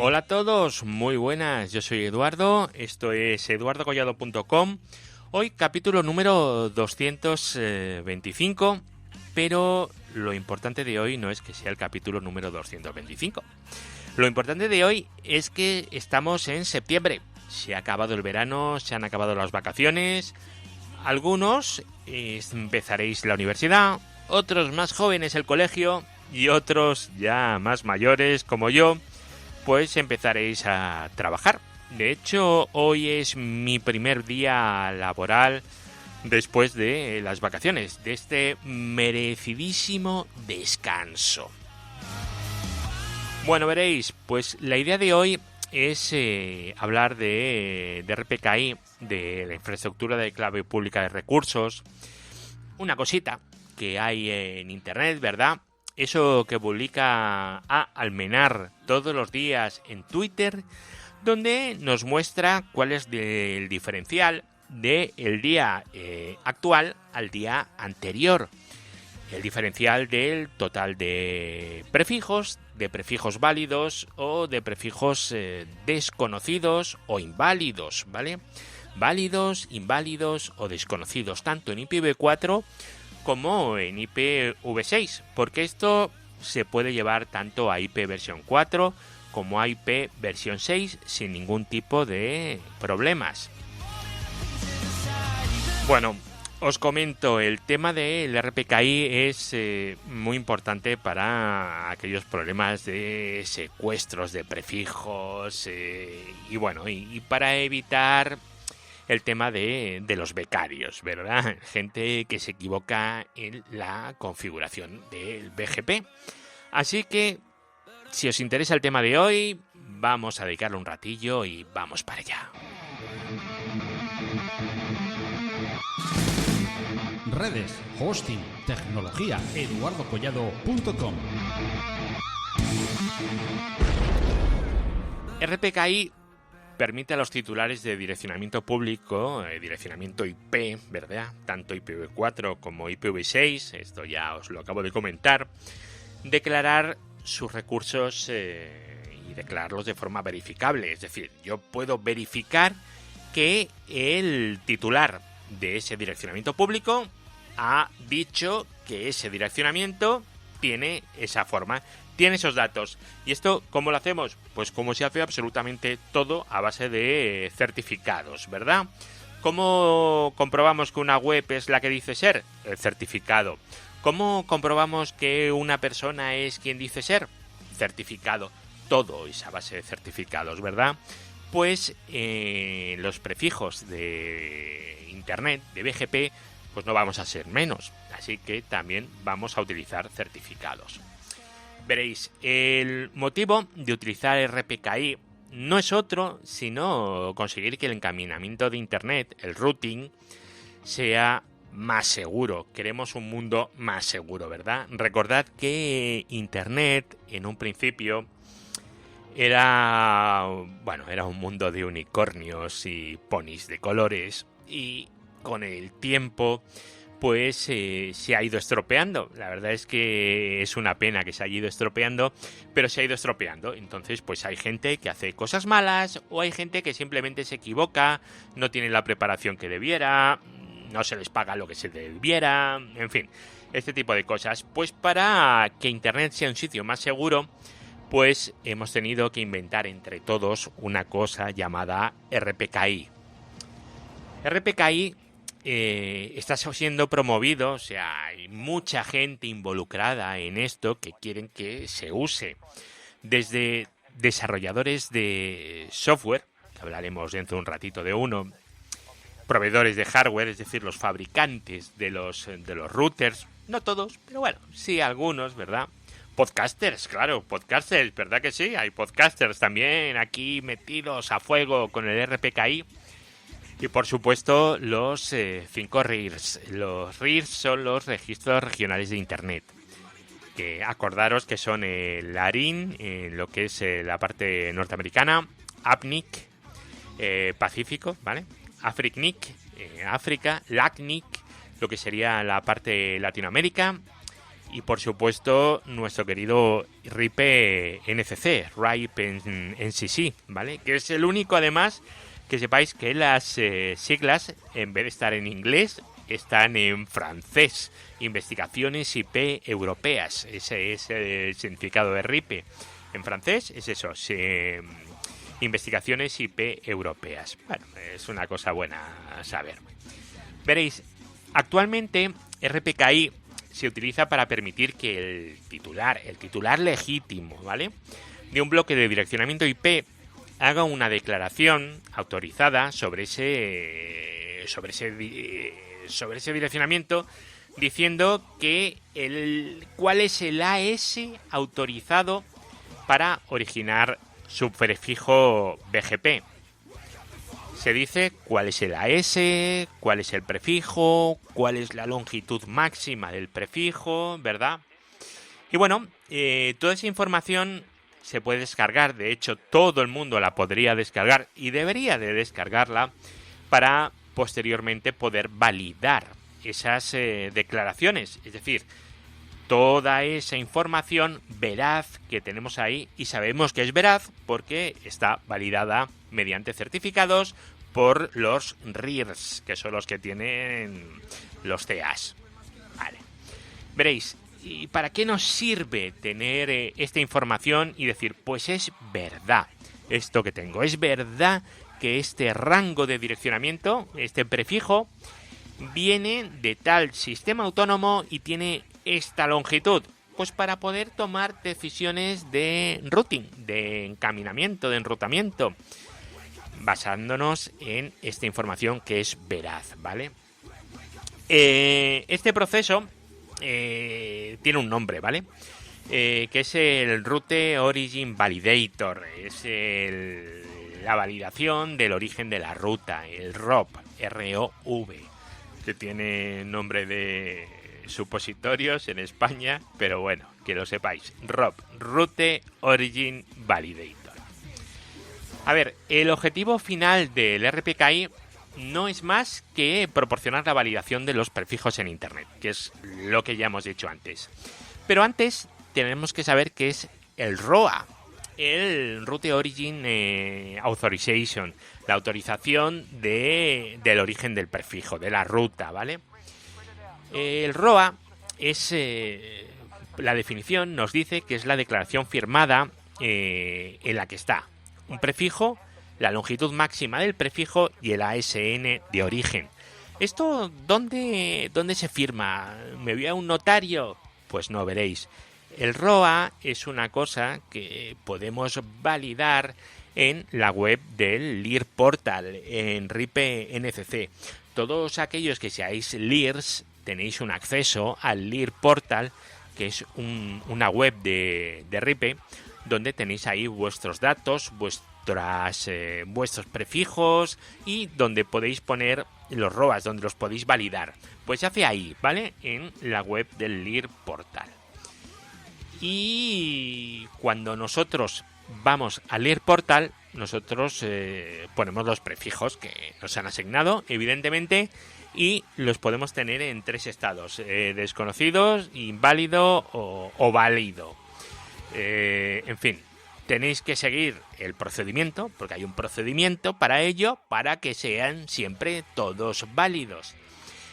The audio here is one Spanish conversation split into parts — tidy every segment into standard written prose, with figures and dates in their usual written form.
Hola a todos, muy buenas, yo soy Eduardo, esto es eduardocollado.com. Hoy capítulo número 225, pero lo importante de hoy no es que sea el capítulo número 225. Lo importante de hoy es que estamos en septiembre, se ha acabado el verano, se han acabado las vacaciones, algunos empezaréis la universidad, otros más jóvenes el colegio y otros ya más mayores como yo, pues empezaréis a trabajar. De hecho, hoy es mi primer día laboral después de las vacaciones, de este merecidísimo descanso. Bueno, veréis, pues la idea de hoy es hablar de RPKI, de la infraestructura de clave pública de recursos, una cosita que hay en internet, ¿verdad? Eso que publica Almenar todos los días en Twitter, donde nos muestra cuál es el diferencial del día actual al día anterior. El diferencial del total de prefijos válidos o de prefijos desconocidos o inválidos, ¿vale? Válidos, inválidos o desconocidos, tanto en IPv4 como en IPv6, porque esto se puede llevar tanto a IP versión 4 como a IP versión 6 sin ningún tipo de problemas. Bueno, os comento, el tema del RPKI es muy importante para aquellos problemas de secuestros de prefijos y bueno, y para evitar el tema de los becarios, ¿verdad? Gente que se equivoca en la configuración del BGP. Así que, si os interesa el tema de hoy, vamos a dedicarle un ratillo y vamos para allá. Redes, hosting, tecnología, eduardocollado.com. RPKI permite a los titulares de direccionamiento público, direccionamiento IP, ¿verdad? Tanto IPv4 como IPv6, esto ya os lo acabo de comentar, declarar sus recursos y declararlos de forma verificable. Es decir, yo puedo verificar que el titular de ese direccionamiento público ha dicho que ese direccionamiento tiene esa forma, tiene esos datos. ¿Y esto cómo lo hacemos? Pues como se hace absolutamente todo a base de certificados, ¿verdad? ¿Cómo comprobamos que una web es la que dice ser? El certificado. ¿Cómo comprobamos que una persona es quien dice ser? Certificado. Todo es a base de certificados, ¿verdad? Pues los prefijos de Internet, de BGP, pues no vamos a ser menos. Así que también vamos a utilizar certificados. Veréis, el motivo de utilizar RPKI no es otro sino conseguir que el encaminamiento de Internet, el routing, sea más seguro. Queremos un mundo más seguro, ¿verdad? Recordad que Internet en un principio era un mundo de unicornios y ponis de colores, y con el tiempo pues se ha ido estropeando. La verdad es que es una pena que se haya ido estropeando, pero se ha ido estropeando. Entonces pues hay gente que hace cosas malas o hay gente que simplemente se equivoca, no tiene la preparación que debiera, no se les paga lo que se debiera, en fin, este tipo de cosas. Pues para que Internet sea un sitio más seguro, pues hemos tenido que inventar entre todos una cosa llamada RPKI. RPKI está siendo promovido, o sea, hay mucha gente involucrada en esto que quieren que se use. Desde desarrolladores de software, que hablaremos dentro de un ratito de uno, proveedores de hardware, es decir, los fabricantes de los routers, no todos, pero bueno, sí algunos, ¿verdad? Podcasters, claro, podcasters, ¿verdad que sí? Hay podcasters también aquí metidos a fuego con el RPKI. Y por supuesto los 5 RIRs. Los RIRs son los registros regionales de Internet. Que acordaros que son el ARIN, en lo que es la parte norteamericana, APNIC, Pacífico, ¿vale? AFRICNIC, África, LACNIC, lo que sería la parte Latinoamérica, Y por supuesto, nuestro querido RIPE NCC, RIPE NCC, ¿vale? Que es el único, además, que sepáis que las siglas, en vez de estar en inglés, están en francés. Investigaciones IP europeas. Ese es el significado de RIPE. En francés es eso, investigaciones IP europeas. Bueno, es una cosa buena a saber. Veréis, actualmente RPKI se utiliza para permitir que el titular legítimo, ¿vale?, de un bloque de direccionamiento IP haga una declaración autorizada sobre ese direccionamiento, diciendo que cuál es el AS autorizado para originar su prefijo BGP. Se dice cuál es el AS, cuál es el prefijo, cuál es la longitud máxima del prefijo, ¿verdad? Y bueno, toda esa información se puede descargar. De hecho, todo el mundo la podría descargar y debería de descargarla para posteriormente poder validar esas declaraciones. Es decir, toda esa información veraz que tenemos ahí, y sabemos que es veraz porque está validada mediante certificados por los RIRs, que son los que tienen los CAs. Vale. Veréis, ¿y para qué nos sirve tener esta información y decir, pues es verdad esto que tengo? Es verdad que este rango de direccionamiento, este prefijo, viene de tal sistema autónomo y tiene esta longitud. Pues para poder tomar decisiones de routing, de encaminamiento, de enrutamiento, basándonos en esta información que es veraz, ¿vale? Este proceso tiene un nombre, ¿vale? Que es el Route Origin Validator. Es la validación del origen de la ruta, el ROV, R-O-V, que tiene nombre de supositorios en España, pero bueno, que lo sepáis. ROV, Route Origin Validator. A ver, el objetivo final del RPKI no es más que proporcionar la validación de los prefijos en Internet, que es lo que ya hemos dicho antes. Pero antes tenemos que saber qué es el ROA, el Route Origin Authorization, la autorización del origen del prefijo, de la ruta, ¿vale? El ROA es, la definición nos dice que es la declaración firmada en la que está un prefijo, la longitud máxima del prefijo y el ASN de origen. ¿Esto dónde se firma? ¿Me voy a un notario? Pues no, veréis. El ROA es una cosa que podemos validar en la web del LIR Portal, en RIPE NCC. Todos aquellos que seáis LIRs tenéis un acceso al LIR Portal, que es una web de RIPE, donde tenéis ahí vuestros datos, vuestros prefijos y donde podéis poner los ROAs, donde los podéis validar. Pues se hace ahí, ¿vale? En la web del LIR Portal. Y cuando nosotros vamos al LIR Portal, nosotros ponemos los prefijos que nos han asignado, evidentemente, y los podemos tener en 3 estados: desconocidos, inválido o válido. En fin, tenéis que seguir el procedimiento, porque hay un procedimiento para ello, para que sean siempre todos válidos.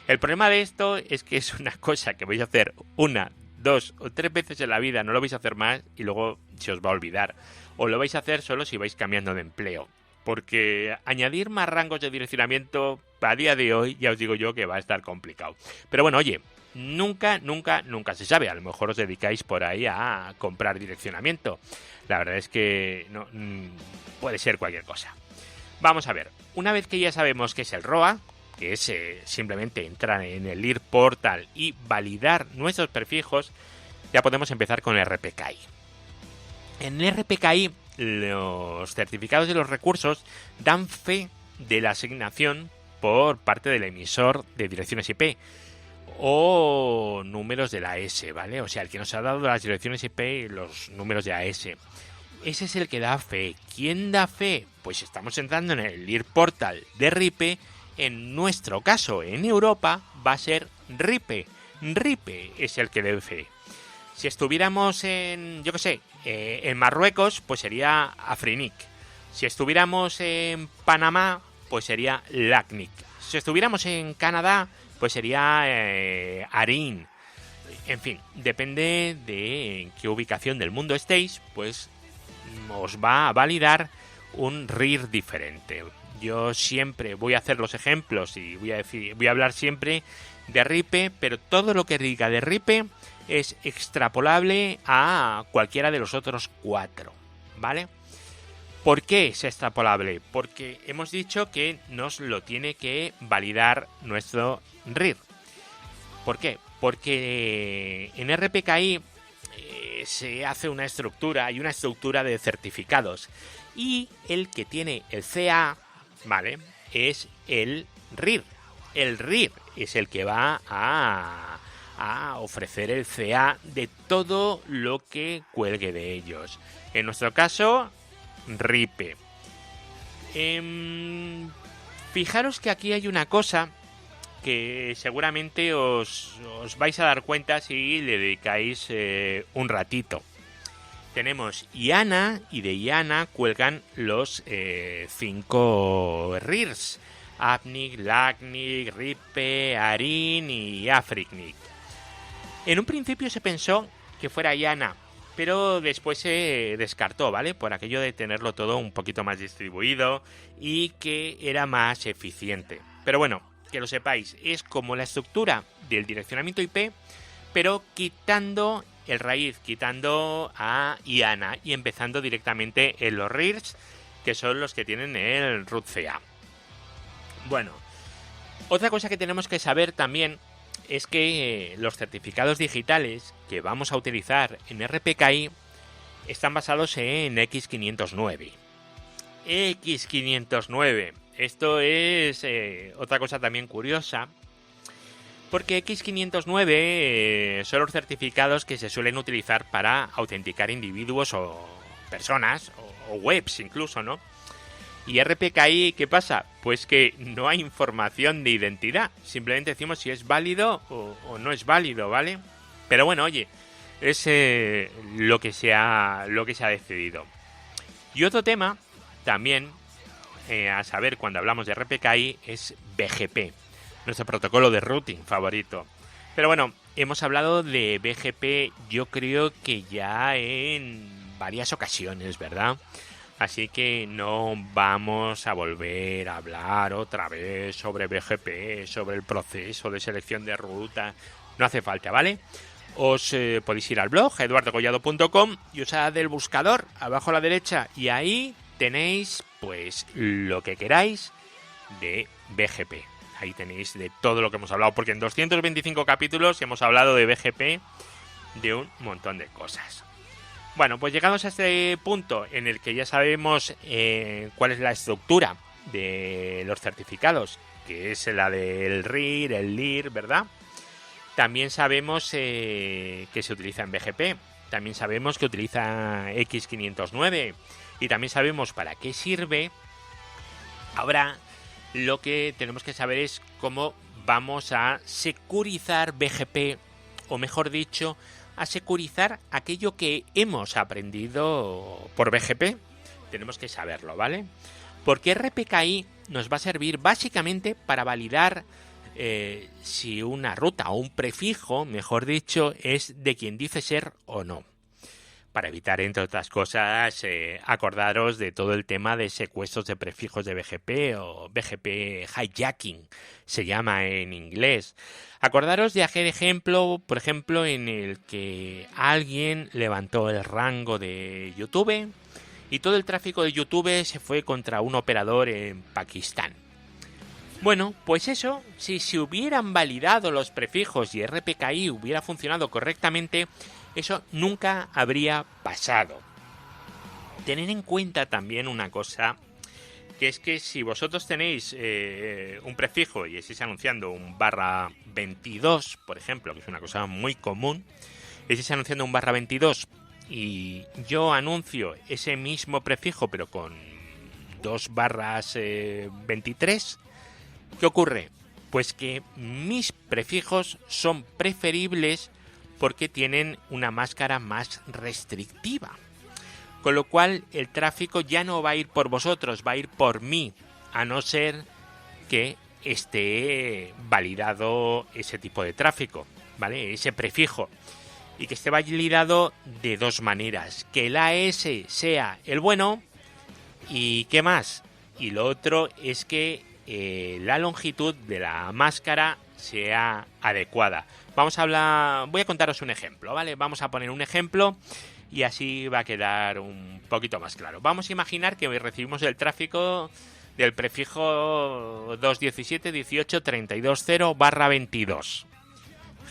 El problema de esto es que es una cosa que vais a hacer 1, 2 o 3 veces en la vida, no lo vais a hacer más y luego se os va a olvidar. O lo vais a hacer solo si vais cambiando de empleo. Porque añadir más rangos de direccionamiento a día de hoy, ya os digo yo que va a estar complicado. Pero bueno, oye, nunca se sabe. A lo mejor os dedicáis por ahí a comprar direccionamiento. La verdad es que no, puede ser cualquier cosa. Vamos a ver, una vez que ya sabemos qué es el ROA, que es simplemente entrar en el LIR Portal y validar nuestros prefijos, ya podemos empezar con el RPKI. En el RPKI, los certificados de los recursos dan fe de la asignación por parte del emisor de direcciones IP o números de la AS, ¿vale? O sea, el que nos ha dado las direcciones IP y los números de AS. Ese es el que da fe. ¿Quién da fe? Pues estamos entrando en el LIR Portal de RIPE. En nuestro caso, en Europa, va a ser RIPE. RIPE es el que dé fe. Si estuviéramos en, yo qué sé, en Marruecos, pues sería Afrinik. Si estuviéramos en Panamá, pues sería Lacnic. Si estuviéramos en Canadá, pues sería Arin. En fin, depende de en qué ubicación del mundo estéis, pues os va a validar un RIR diferente. Yo siempre voy a hacer los ejemplos y voy a hablar siempre de RIPE, pero todo lo que diga de RIPE es extrapolable a cualquiera de los otros 4, ¿vale? ¿Por qué es extrapolable? Porque hemos dicho que nos lo tiene que validar nuestro RIR. ¿Por qué? Porque en RPKI se hace una estructura, hay una estructura de certificados y el que tiene el CA, ¿vale? Es el RIR. El RIR es el que va a ofrecer el CA de todo lo que cuelgue de ellos. En nuestro caso, RIPE. Fijaros que aquí hay una cosa que seguramente os vais a dar cuenta si le dedicáis un ratito. Tenemos IANA y de IANA cuelgan los 5 RIRs. APNIC, LACNIC, RIPE, ARIN y AFRICNIC. En un principio se pensó que fuera IANA, pero después se descartó, ¿vale? Por aquello de tenerlo todo un poquito más distribuido y que era más eficiente. Pero bueno, que lo sepáis, es como la estructura del direccionamiento IP, pero quitando el raíz, quitando a IANA y empezando directamente en los RIRs, que son los que tienen el root CA. Bueno, otra cosa que tenemos que saber también es que los certificados digitales que vamos a utilizar en RPKI están basados en X509. X509. Esto es otra cosa también curiosa, porque X509 son los certificados que se suelen utilizar para autenticar individuos o personas o webs incluso, ¿no? Y RPKI, ¿qué pasa? Pues que no hay información de identidad. Simplemente decimos si es válido o no es válido, ¿vale? Pero bueno, oye, es lo que se ha decidido. Y otro tema también a saber cuando hablamos de RPKI es BGP, nuestro protocolo de routing favorito. Pero bueno, hemos hablado de BGP yo creo que ya en varias ocasiones, ¿verdad? Así que no vamos a volver a hablar otra vez sobre BGP, sobre el proceso de selección de ruta. No hace falta, ¿vale? Os podéis ir al blog eduardocollado.com y usad el buscador abajo a la derecha y ahí tenéis pues lo que queráis de BGP. Ahí tenéis de todo lo que hemos hablado, porque en 225 capítulos hemos hablado de BGP de un montón de cosas. Bueno, pues llegados a este punto en el que ya sabemos cuál es la estructura de los certificados, que es la del RIR, el LIR, ¿verdad? También sabemos que se utiliza en BGP, también sabemos que utiliza X509 y también sabemos para qué sirve. Ahora lo que tenemos que saber es cómo vamos a securizar BGP, o mejor dicho, a securizar aquello que hemos aprendido por BGP. Tenemos que saberlo, ¿vale? Porque RPKI nos va a servir básicamente para validar si una ruta o un prefijo, mejor dicho, es de quien dice ser o no. Para evitar, entre otras cosas, acordaros de todo el tema de secuestros de prefijos de BGP o BGP hijacking, se llama en inglés. Acordaros de aquel ejemplo, por ejemplo, en el que alguien levantó el rango de YouTube y todo el tráfico de YouTube se fue contra un operador en Pakistán. Bueno, pues eso, si se hubieran validado los prefijos y RPKI hubiera funcionado correctamente, eso nunca habría pasado. Tened en cuenta también una cosa, que es que si vosotros tenéis un prefijo y estáis anunciando un /22, por ejemplo, que es una cosa muy común, estáis anunciando un /22 y yo anuncio ese mismo prefijo pero con 2/23, ¿qué ocurre? Pues que mis prefijos son preferibles porque tienen una máscara más restrictiva. Con lo cual el tráfico ya no va a ir por vosotros, va a ir por mí, a no ser que esté validado ese tipo de tráfico, ¿vale? Ese prefijo. Y que esté validado de dos maneras. Que el AS sea el bueno y ¿qué más? Y lo otro es que la longitud de la máscara sea adecuada. Voy a contaros un ejemplo, ¿vale? Vamos a poner un ejemplo y así va a quedar un poquito más claro. Vamos a imaginar que hoy recibimos el tráfico del prefijo 217.18.32.0/22,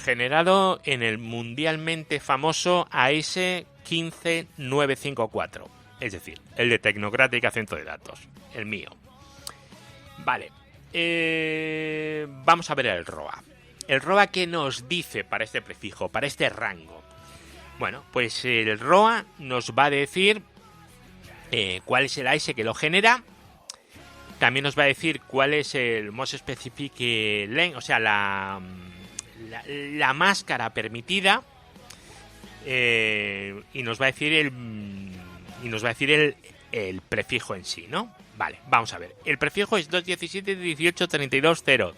generado en el mundialmente famoso AS 15954, es decir, el de Tecnocrática Centro de Datos, el mío. Vale, vamos a ver el ROA. ¿El ROA qué nos dice para este prefijo, para este rango? Bueno, pues el ROA nos va a decir cuál es el AS que lo genera. También nos va a decir cuál es el Most Specific Length, o sea, la máscara permitida. Y nos va a decir el prefijo en sí, ¿no? Vale, vamos a ver. El prefijo es 217.18.32.0.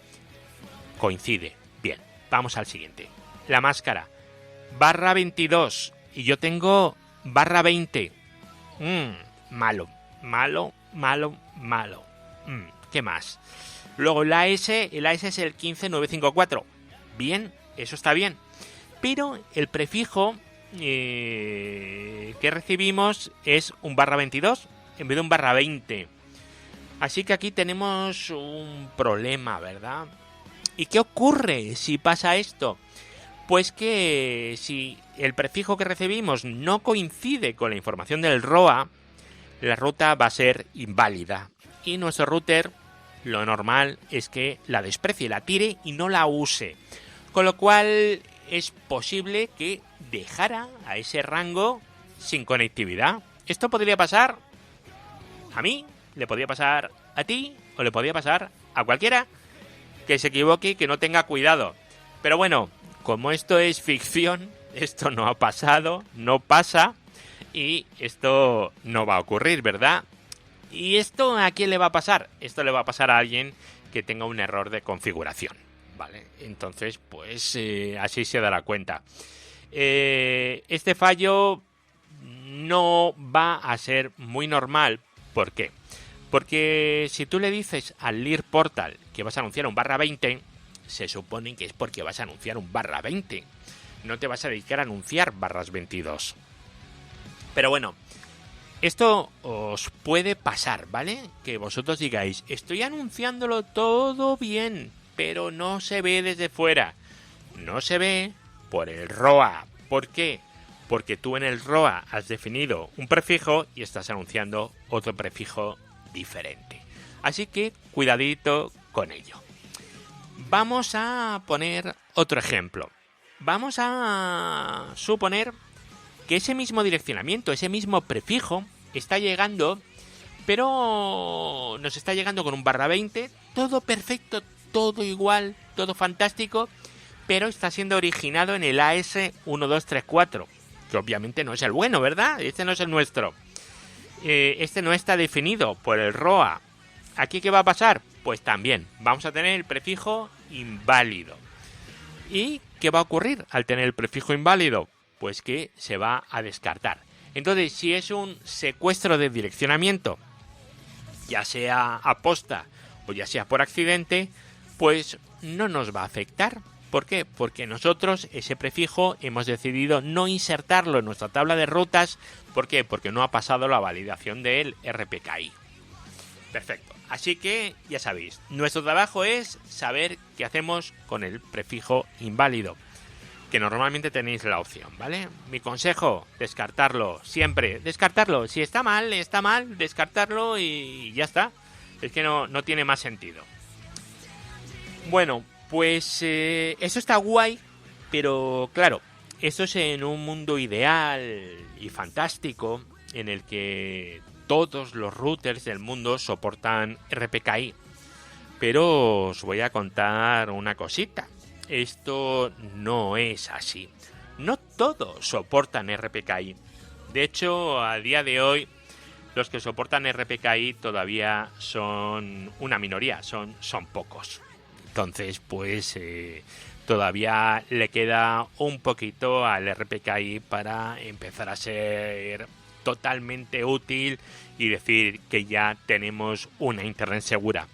Coincide. Bien, vamos al siguiente. La máscara /22 y yo tengo /20. Malo. ¿Qué más? Luego el AS es el 15954. Bien, eso está bien. Pero el prefijo que recibimos es un /22 en vez de un /20. Así que aquí tenemos un problema, ¿verdad? ¿Y qué ocurre si pasa esto? Pues que si el prefijo que recibimos no coincide con la información del ROA, la ruta va a ser inválida. Y nuestro router, lo normal es que la desprecie, la tire y no la use. Con lo cual es posible que dejara a ese rango sin conectividad. Esto podría pasar a mí, le podría pasar a ti o le podría pasar a cualquiera que se equivoque y que no tenga cuidado. Pero bueno, como esto es ficción, esto no ha pasado, no pasa y esto no va a ocurrir, ¿verdad? ¿Y esto a quién le va a pasar? Esto le va a pasar a alguien que tenga un error de configuración, ¿vale? Entonces, pues así se dará cuenta. Este fallo no va a ser muy normal. ¿Por qué? Porque si tú le dices al Lear Portal que vas a anunciar un /20, se supone que es porque vas a anunciar un /20. No te vas a dedicar a anunciar /22. Pero bueno, esto os puede pasar, ¿vale? Que vosotros digáis, estoy anunciándolo todo bien, pero no se ve desde fuera. No se ve por el ROA. ¿Por qué? Porque tú en el ROA has definido un prefijo y estás anunciando otro prefijo diferente. Así que cuidadito con ello. Vamos a poner otro ejemplo. Vamos a suponer que ese mismo direccionamiento, ese mismo prefijo está llegando, pero nos está llegando con un /20, todo perfecto, todo igual, todo fantástico, pero está siendo originado en el AS 1234, que obviamente no es el bueno, ¿verdad? Este no es el nuestro. Este no está definido por el ROA. ¿Aquí qué va a pasar? Pues también vamos a tener el prefijo inválido. ¿Y qué va a ocurrir al tener el prefijo inválido? Pues que se va a descartar. Entonces, si es un secuestro de direccionamiento, ya sea aposta o ya sea por accidente, pues no nos va a afectar. ¿Por qué? Porque nosotros ese prefijo hemos decidido no insertarlo en nuestra tabla de rutas. ¿Por qué? Porque no ha pasado la validación del RPKI. Perfecto. Así que ya sabéis, nuestro trabajo es saber qué hacemos con el prefijo inválido, que normalmente tenéis la opción, ¿vale? Mi consejo, descartarlo, siempre, descartarlo. Si está mal, descartarlo y ya está. Es que no tiene más sentido. Bueno, pues eso está guay, pero claro, esto es en un mundo ideal y fantástico en el que todos los routers del mundo soportan RPKI. Pero os voy a contar una cosita. Esto no es así. no todos soportan RPKI. De hecho, a día de hoy, los que soportan RPKI todavía son una minoría, son pocos. Entonces, pues todavía le queda un poquito al RPKI para empezar a ser totalmente útil y decir que ya tenemos una internet segura.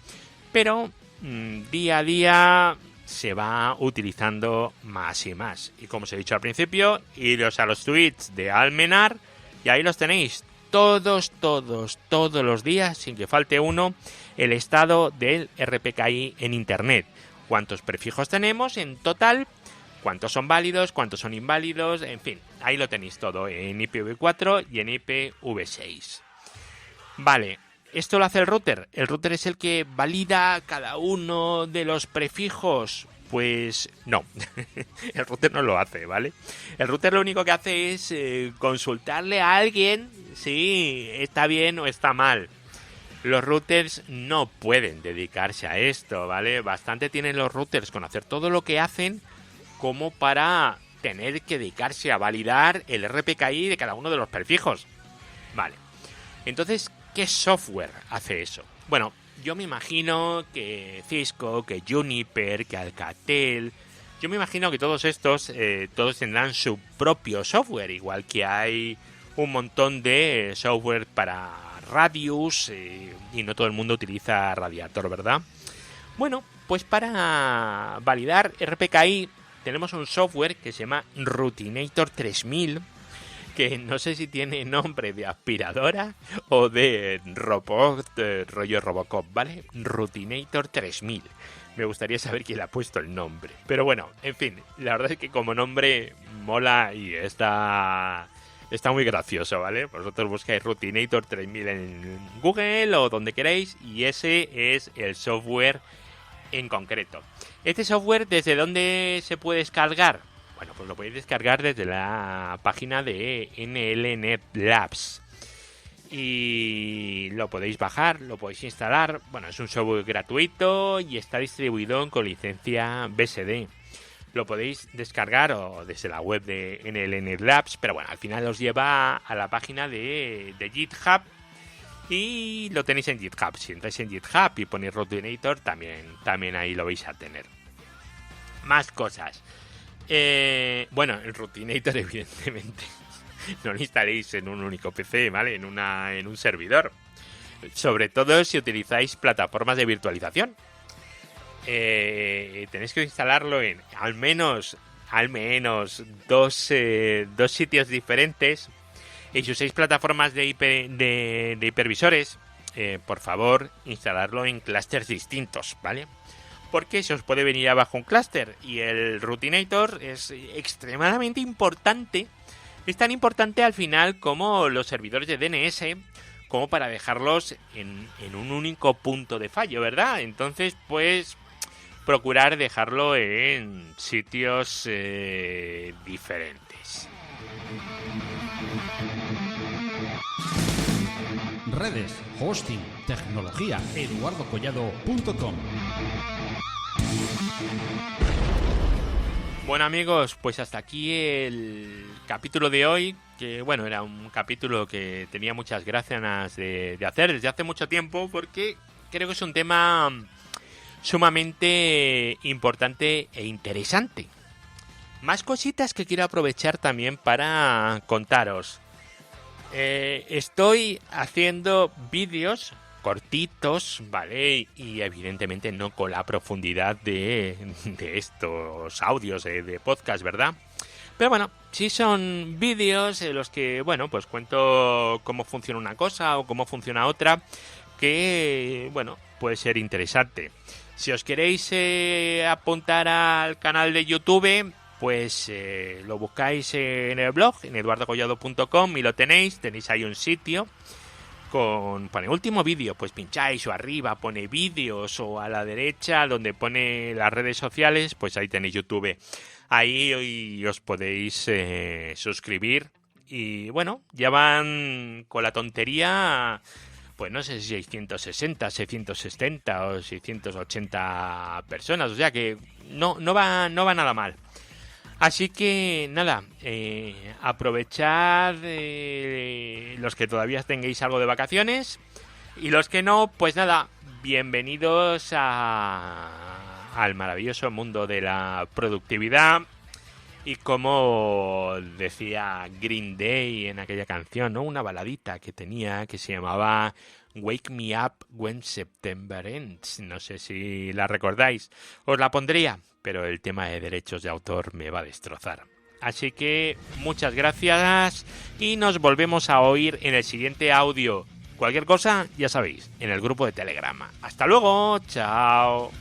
Pero día a día se va utilizando más y más. Y como os he dicho al principio, iros a los tweets de Almenar y ahí los tenéis todos los días, sin que falte uno, el estado del RPKI en Internet. Cuántos prefijos tenemos en total, cuántos son válidos, cuántos son inválidos, en fin, ahí lo tenéis todo en IPv4 y en IPv6. Vale, ¿esto lo hace el router? ¿El router es el que valida cada uno de los prefijos? Pues no, el router no lo hace, ¿vale? El router lo único que hace es consultarle a alguien si está bien o está mal. Los routers no pueden dedicarse a esto, ¿vale? Bastante tienen los routers con hacer todo lo que hacen como para tener que dedicarse a validar el RPKI de cada uno de los prefijos. Vale. Entonces, ¿qué software hace eso? Bueno, yo me imagino que Cisco, que Juniper, que Alcatel... Yo me imagino que todos estos, todos tendrán su propio software, igual que hay un montón de software para Radius y no todo el mundo utiliza Radiator, ¿verdad? Bueno, pues para validar RPKI tenemos un software que se llama Routinator 3000, que no sé si tiene nombre de aspiradora o de robot, rollo Robocop, ¿vale? Routinator 3000. Me gustaría saber quién le ha puesto el nombre. Pero bueno, en fin, la verdad es que como nombre mola y está muy gracioso, ¿vale? Vosotros buscáis Routinator 3000 en Google o donde queráis y ese es el software en concreto. ¿Este software desde dónde se puede descargar? Bueno, pues lo podéis descargar desde la página de NLNet Labs. Y lo podéis bajar, lo podéis instalar. Bueno, es un software gratuito y está distribuido con licencia BSD. Lo podéis descargar o desde la web de NLNet Labs, pero bueno, al final os lleva a la página de GitHub y lo tenéis en GitHub. Si entráis en GitHub y ponéis Routinator, también ahí lo vais a tener. Más cosas. Bueno, el Routinator evidentemente no lo instaléis en un único PC, ¿vale? En un servidor. Sobre todo si utilizáis plataformas de virtualización. Tenéis que instalarlo en al menos dos sitios diferentes. Y si usáis plataformas de hipervisores, por favor, instalarlo en clústeres distintos, ¿vale? Porque se os puede venir abajo un clúster y el Routinator es extremadamente importante. Es tan importante al final como los servidores de DNS, como para dejarlos en un único punto de fallo, ¿verdad? Entonces, pues, procurar dejarlo en sitios diferentes. Redes, hosting, tecnología, eduardocollado.com. Bueno amigos, pues hasta aquí el capítulo de hoy, que bueno, era un capítulo que tenía muchas ganas de hacer desde hace mucho tiempo, porque creo que es un tema sumamente importante e interesante. Más cositas que quiero aprovechar también para contaros. Estoy haciendo vídeos cortitos, ¿vale? Y evidentemente no con la profundidad de estos audios de podcast, ¿verdad? Pero bueno, sí son vídeos en los que, bueno, pues cuento cómo funciona una cosa o cómo funciona otra, que, bueno, puede ser interesante. Si os queréis apuntar al canal de YouTube, pues lo buscáis en el blog, en eduardocollado.com y lo tenéis ahí un sitio pone último vídeo, pues pincháis o arriba pone vídeos o a la derecha donde pone las redes sociales, pues ahí tenéis YouTube. Ahí os podéis suscribir y bueno, ya van con la tontería, pues no sé si 660, 670 o 680 personas, o sea que no va nada mal. Así que nada, aprovechad los que todavía tengáis algo de vacaciones y los que no, pues nada, bienvenidos al maravilloso mundo de la productividad. Y como decía Green Day en aquella canción, ¿no? Una baladita que tenía que se llamaba Wake Me Up When September Ends. No sé si la recordáis. Os la pondría, pero el tema de derechos de autor me va a destrozar. Así que muchas gracias y nos volvemos a oír en el siguiente audio. Cualquier cosa, ya sabéis, en el grupo de Telegram. Hasta luego, chao.